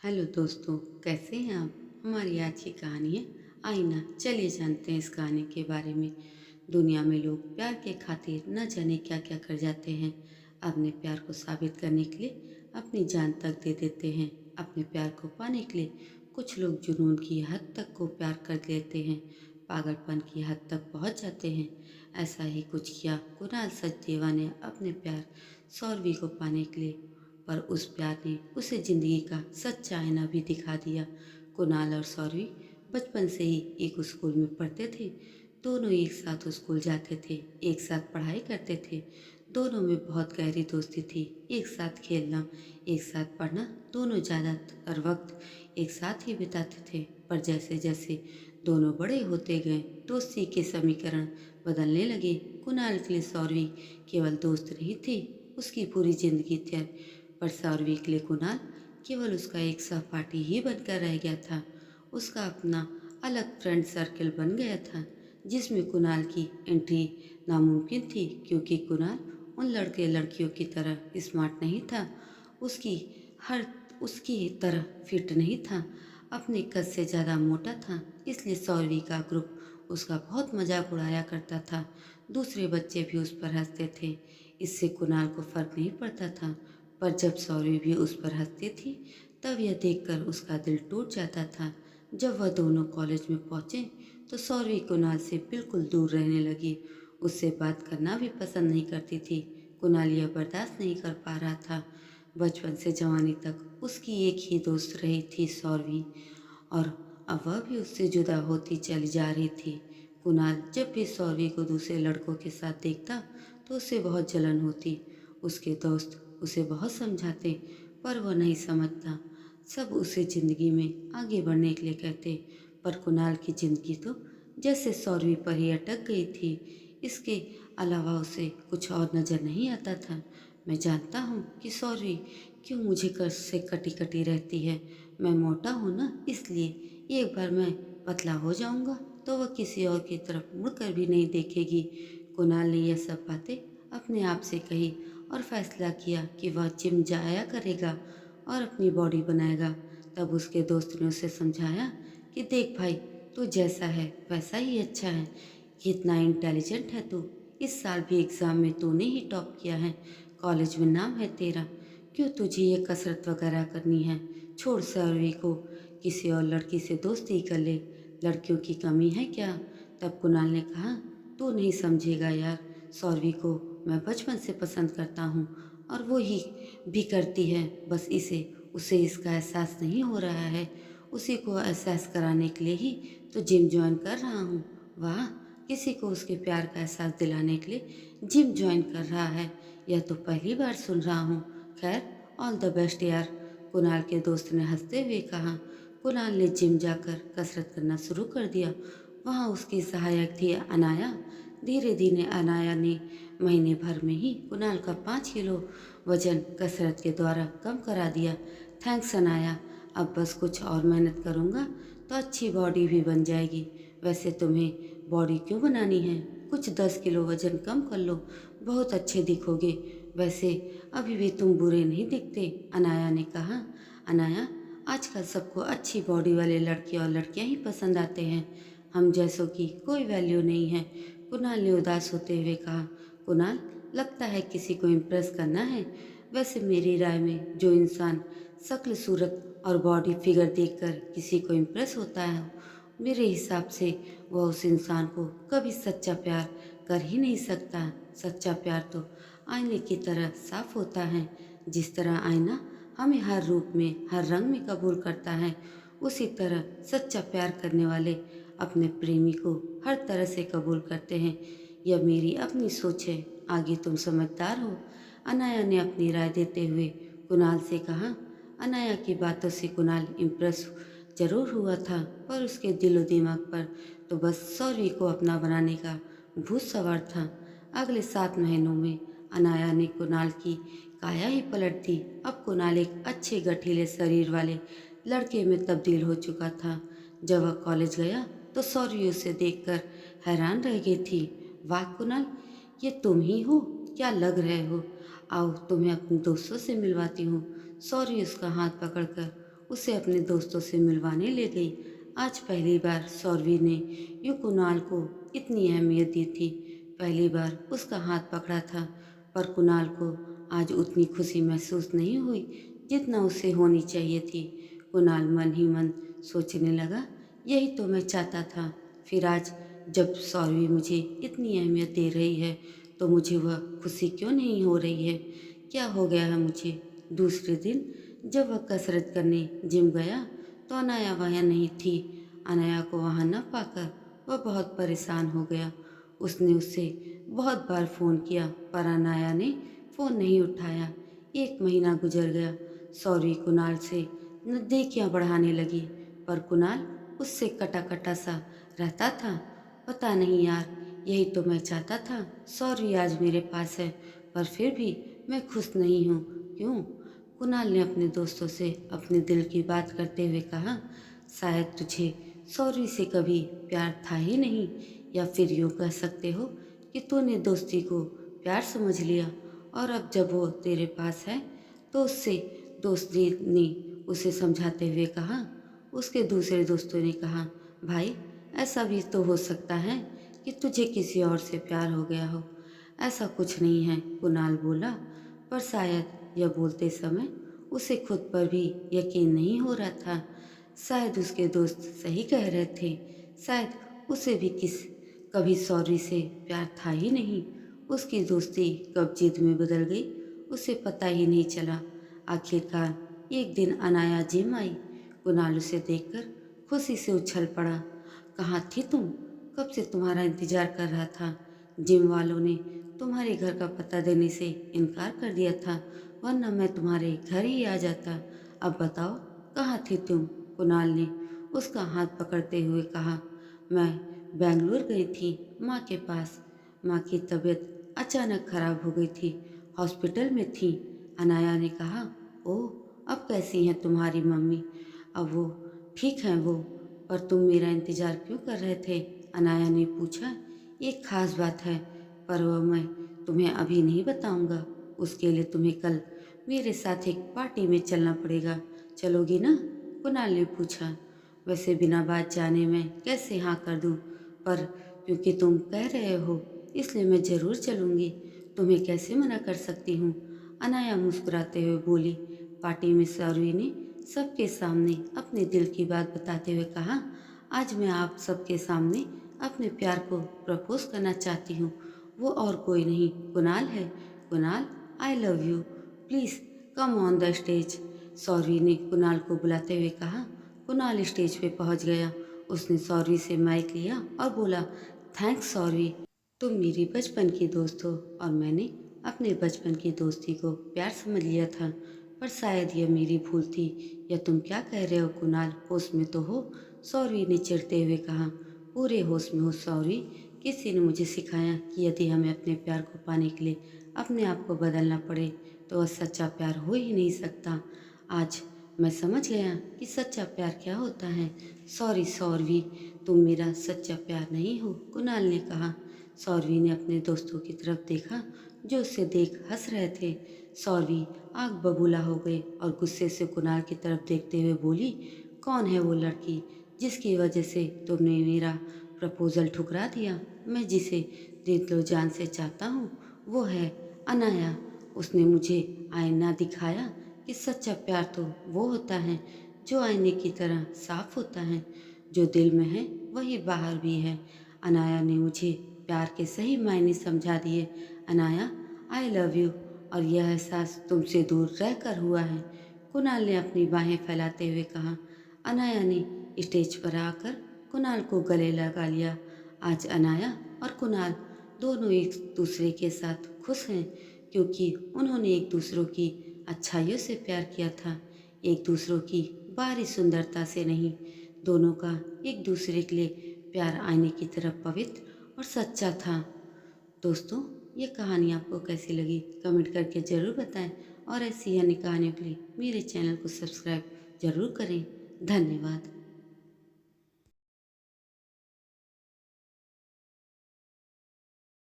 Hello दोस्तों, कैसे हैं आप। हमारी आज की कहानी है आईना। चलिए जानते हैं इस कहानी के बारे में। दुनिया में लोग प्यार के खातिर न जाने क्या क्या कर जाते हैं। अपने प्यार को साबित करने के लिए अपनी जान तक दे देते हैं। अपने प्यार को पाने के लिए कुछ लोग जुनून की हद तक को प्यार कर लेते हैं, पागलपन की हद तक पहुंच जाते हैं। ऐसा ही कुछ किया कुणाल सचदेवा ने अपने प्यार सौरवी को पाने के लिए। पर उस प्यार ने उसे जिंदगी का सच्चा आईना भी दिखा दिया। कुणाल और सौरवी बचपन से ही एक स्कूल में पढ़ते थे। दोनों एक साथ स्कूल जाते थे, एक साथ पढ़ाई करते थे। दोनों में बहुत गहरी दोस्ती थी। एक साथ खेलना, एक साथ पढ़ना, दोनों ज़्यादातर वक्त एक साथ ही बिताते थे। पर जैसे जैसे दोनों बड़े होते गए, दोस्ती के समीकरण बदलने लगे। कुणाल के लिए सौरवी केवल दोस्त नहीं थी, उसकी पूरी जिंदगी थी। पर सौरवी के लिए कुणाल केवल उसका एक सहपाठी ही बनकर रह गया था। उसका अपना अलग फ्रेंड सर्कल बन गया था, जिसमें कुणाल की एंट्री नामुमकिन थी, क्योंकि कुणाल उन लड़के लड़कियों की तरह स्मार्ट नहीं था। उसकी हर उसकी तरह फिट नहीं था, अपने कद से ज़्यादा मोटा था। इसलिए सौरवी का ग्रुप उसका बहुत मजाक उड़ाया करता था। दूसरे बच्चे भी उस पर हंसते थे। इससे कुणाल को फर्क नहीं पड़ता था। पर जब सौरवी भी उस पर हंसती थी, तब यह देखकर उसका दिल टूट जाता था। जब वह दोनों कॉलेज में पहुंचे तो सौरवी कुणाल से बिल्कुल दूर रहने लगी। उससे बात करना भी पसंद नहीं करती थी। कुणाल यह बर्दाश्त नहीं कर पा रहा था। बचपन से जवानी तक उसकी एक ही दोस्त रही थी, सौरवी, और अब वह भी उससे जुदा होती चली जा रही थी। कुणाल जब भी सौरवी को दूसरे लड़कों के साथ देखता तो उसे बहुत जलन होती। उसके दोस्त उसे बहुत समझाते, पर वह नहीं समझता। सब उसे जिंदगी में आगे बढ़ने के लिए कहते, पर कुणाल की जिंदगी तो जैसे सौरवी पर ही अटक गई थी। इसके अलावा उसे कुछ और नजर नहीं आता था। मैं जानता हूँ कि सौरवी क्यों मुझे कर्ज से कटी कटी रहती है। मैं मोटा हूँ ना, इसलिए एक बार मैं पतला हो जाऊंगा तो वह किसी और की तरफ मुड़कर भी नहीं देखेगी। कुणाल ने यह सब बातें अपने आप से कही और फैसला किया कि वह जिम जाया करेगा और अपनी बॉडी बनाएगा। तब उसके दोस्त ने उसे समझाया कि देख भाई, तू जैसा है वैसा ही अच्छा है। कितना इंटेलिजेंट है तू। इस साल भी एग्ज़ाम में तूने ही टॉप किया है। कॉलेज में नाम है तेरा। क्यों तुझे ये कसरत वगैरह करनी है। छोड़ सौरवी को, किसी और लड़की से दोस्ती कर ले। लड़कियों की कमी है क्या। तब कुणाल ने कहा, तू नहीं समझेगा यार। सौरवी को मैं बचपन से पसंद करता हूँ और वो ही भी करती है। बस उसे इसका एहसास नहीं हो रहा है। उसी को एहसास कराने के लिए ही तो जिम ज्वाइन कर रहा हूँ। वाह, किसी को उसके प्यार का एहसास दिलाने के लिए जिम ज्वाइन कर रहा है। यह तो पहली बार सुन रहा हूँ। खैर, ऑल द बेस्ट यार, कुणाल के दोस्त ने हंसते हुए कहा। कुणाल ने जिम जाकर कसरत करना शुरू कर दिया। वहाँ उसकी सहायक थी अनाया। धीरे धीरे अनाया ने महीने भर में ही कुणाल का 5 किलो वजन कसरत के द्वारा कम करा दिया। थैंक्स अनाया, अब बस कुछ और मेहनत करूँगा तो अच्छी बॉडी भी बन जाएगी। वैसे तुम्हें बॉडी क्यों बनानी है, कुछ 10 किलो वजन कम कर लो, बहुत अच्छे दिखोगे। वैसे अभी भी तुम बुरे नहीं दिखते, अनाया ने कहा। अनाया, आजकल सबको अच्छी बॉडी वाले लड़के और लड़कियां ही पसंद आते हैं, हम जैसों की कोई वैल्यू नहीं है, कुणाल ने उदास होते हुए कहा। कुणाल, लगता है किसी को इम्प्रेस करना है। वैसे मेरी राय में जो इंसान शक्ल सूरत और बॉडी फिगर देखकर किसी को इम्प्रेस होता है, मेरे हिसाब से वह उस इंसान को कभी सच्चा प्यार कर ही नहीं सकता। सच्चा प्यार तो आईने की तरह साफ होता है। जिस तरह आईना हमें हर रूप में हर रंग में कबूल करता है, उसी तरह सच्चा प्यार करने वाले अपने प्रेमी को हर तरह से कबूल करते हैं। यह मेरी अपनी सोच है, आगे तुम समझदार हो, अनाया ने अपनी राय देते हुए कुणाल से कहा। अनाया की बातों से कुणाल इम्प्रेस जरूर हुआ था, पर उसके दिलो दिमाग पर तो बस सौरवी को अपना बनाने का भूत सवार था। अगले 7 महीनों में अनाया ने कुणाल की काया ही पलट दी। अब कुणाल एक अच्छे गठीले शरीर वाले लड़के में तब्दील हो चुका था। जब वह कॉलेज गया तो सौरवी उसे देखकर हैरान रह गई थी। वाह कुणाल, ये तुम ही हो, क्या लग रहे हो। आओ तुम्हें अपने दोस्तों से मिलवाती हूँ। सौरवी उसका हाथ पकड़कर उसे अपने दोस्तों से मिलवाने ले गई। आज पहली बार सौरवी ने यूँ कुणाल को इतनी अहमियत दी थी। पहली बार उसका हाथ पकड़ा था, पर कुणाल को आज उतनी खुशी महसूस नहीं हुई जितना उसे होनी चाहिए थी। कुणाल मन ही मन सोचने लगा, यही तो मैं चाहता था। फिर आज जब सौरवी मुझे इतनी अहमियत दे रही है तो मुझे वह खुशी क्यों नहीं हो रही है? क्या हो गया है मुझे? दूसरे दिन जब वह कसरत करने जिम गया तो अनाया वहाँ नहीं थी। अनाया को वहाँ न पाकर वह बहुत परेशान हो गया। उसने उससे बहुत बार फ़ोन किया पर अनाया ने फ़ोन नहीं उठाया। 1 महीना गुजर गया। सौरवी कुणाल से नज़दीकियाँ बढ़ाने लगी, पर कुणाल उससे कटा कटा सा रहता था। पता नहीं यार, यही तो मैं चाहता था। सौरवी आज मेरे पास है, पर फिर भी मैं खुश नहीं हूँ। क्यों? कुणाल ने अपने दोस्तों से अपने दिल की बात करते हुए कहा, शायद तुझे सौरवी से कभी प्यार था ही नहीं, या फिर यूँ कह सकते हो कि तूने दोस्ती को प्यार समझ लिया और अब जब वो तेरे पास है तो उससे दोस्ती ने उसे समझाते हुए कहा। उसके दूसरे दोस्तों ने कहा, भाई ऐसा भी तो हो सकता है कि तुझे किसी और से प्यार हो गया हो। ऐसा कुछ नहीं है, कुणाल बोला, पर शायद यह बोलते समय उसे खुद पर भी यकीन नहीं हो रहा था। शायद उसके दोस्त सही कह रहे थे। शायद उसे भी कभी सौरवी से प्यार था ही नहीं। उसकी दोस्ती कब जिद में बदल गई उसे पता ही नहीं चला। आखिरकार एक दिन अनाया जिम आई। कुणाल उसे देखकर खुशी से उछल पड़ा। कहाँ थी तुम? कब से तुम्हारा इंतजार कर रहा था। जिम वालों ने तुम्हारे घर का पता देने से इनकार कर दिया था, वरना मैं तुम्हारे घर ही आ जाता। अब बताओ कहाँ थी तुम? कुणाल ने उसका हाथ पकड़ते हुए कहा, मैं बेंगलुरु गई थी माँ के पास। माँ की तबीयत अचानक खराब हो गई थी, हॉस्पिटल में थी। अनाया ने कहा, ओह अब कैसी हैं तुम्हारी मम्मी? अब वो ठीक हैं वो, पर तुम मेरा इंतज़ार क्यों कर रहे थे? अनाया ने पूछा। एक खास बात है, पर वह मैं तुम्हें अभी नहीं बताऊंगा। उसके लिए तुम्हें कल मेरे साथ एक पार्टी में चलना पड़ेगा। चलोगी ना? कुणाल ने पूछा। वैसे बिना बात जाने मैं कैसे हाँ कर दूं, पर क्योंकि तुम कह रहे हो इसलिए मैं ज़रूर चलूंगी। तुम्हें कैसे मना कर सकती हूँ? अनाया मुस्कुराते हुए बोली। पार्टी में सौरवी ने सबके सामने अपने दिल की बात बताते हुए कहा, आज मैं आप सबके सामने अपने प्यार को प्रपोज करना चाहती हूँ। वो और कोई नहीं कुणाल है। Kunal, I love you, please come on the stage. Sauravi ने कुणाल को बुलाते हुए कहा। कुणाल स्टेज पे पहुंच गया। उसने सौरवी से माइक लिया और बोला, थैंक्स सौरवी, तुम मेरी बचपन की दोस्त हो और मैंने अपने बचपन की दोस्ती को प्यार समझ लिया था, पर शायद यह मेरी भूल थी। या तुम क्या कह रहे हो कुणाल, होश में तो हो? सौरवी ने चिढ़ते हुए कहा। पूरे होश में हो सौरवी। किसी ने मुझे सिखाया कि यदि हमें अपने प्यार को पाने के लिए अपने आप को बदलना पड़े तो वह सच्चा प्यार हो ही नहीं सकता। आज मैं समझ गया कि सच्चा प्यार क्या होता है। सॉरी सौरवी, तुम मेरा सच्चा प्यार नहीं हो, कुणाल ने कहा। सौरवी ने अपने दोस्तों की तरफ देखा जो उसे देख हंस रहे थे। सौरवी आग बबूला हो गई और गुस्से से कुणाल की तरफ देखते हुए बोली, कौन है वो लड़की जिसकी वजह से तुमने मेरा प्रपोजल ठुकरा दिया? मैं जिसे दिलो जान से चाहता हूँ वो है अनाया। उसने मुझे आईना दिखाया कि सच्चा प्यार तो वो होता है जो आईने की तरह साफ होता है। जो दिल में है वही बाहर भी है। अनाया ने मुझे प्यार के सही मायने समझा दिए। अनाया, आई लव यू, और यह एहसास तुमसे दूर रहकर हुआ है। कुणाल ने अपनी बाहें फैलाते हुए कहा। अनाया ने स्टेज पर आकर कुणाल को गले लगा लिया। आज अनाया और कुणाल दोनों एक दूसरे के साथ खुश हैं, क्योंकि उन्होंने एक दूसरों की अच्छाइयों से प्यार किया था, एक दूसरों की बाहरी सुंदरता से नहीं। दोनों का एक दूसरे के लिए प्यार आईने की तरह पवित्र और सच्चा था। दोस्तों, ये कहानी आपको कैसी लगी कमेंट करके ज़रूर बताएं, और ऐसी अन्य कहानियों के लिए मेरे चैनल को सब्सक्राइब ज़रूर करें। धन्यवाद।